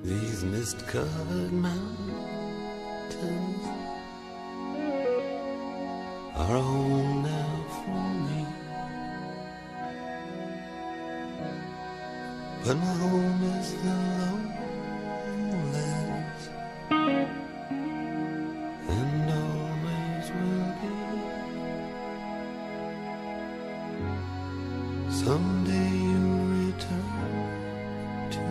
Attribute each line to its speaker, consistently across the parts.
Speaker 1: These mist-covered mountains are a home now for me, but my home is the lowlands, and always will be. Someday you'll return to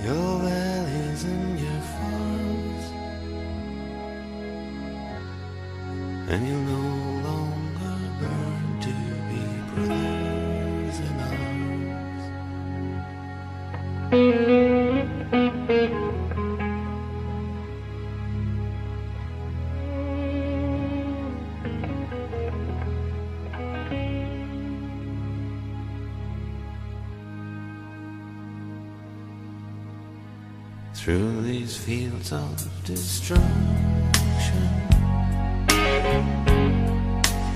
Speaker 1: your valleys and your farms, and you'll no longer burn to be brothers in arms. Through these fields of destruction,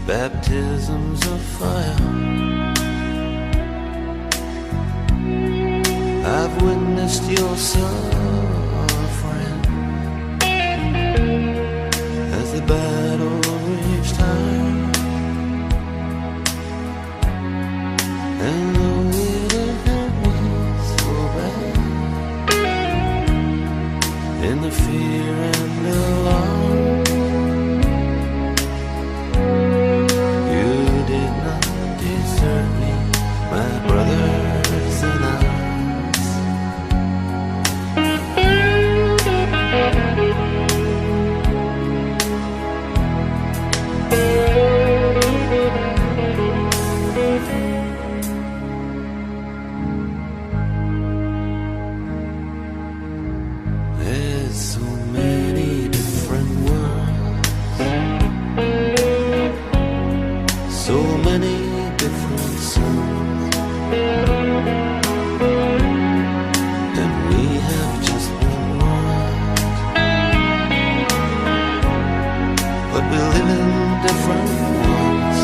Speaker 1: baptisms of fire, I've witnessed your suffering as the battle reached high, and though it hurt me so bad, in the fear and alarm, you did not desert me, my brothers in arms. There's so many different worlds, so many different suns, and we have just one world, but we live in different ones.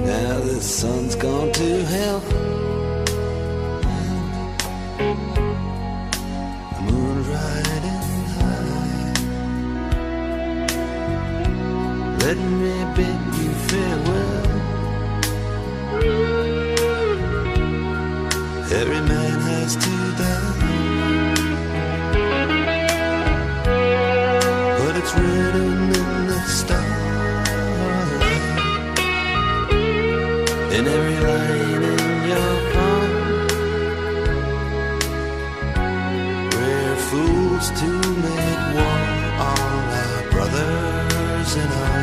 Speaker 1: Now the sun's gone to hell, the moon's riding high. Let me bid you farewell. Every man has to die, but it's written in the stars, in every line in your palm. We're fools to make war on our brothers in arms.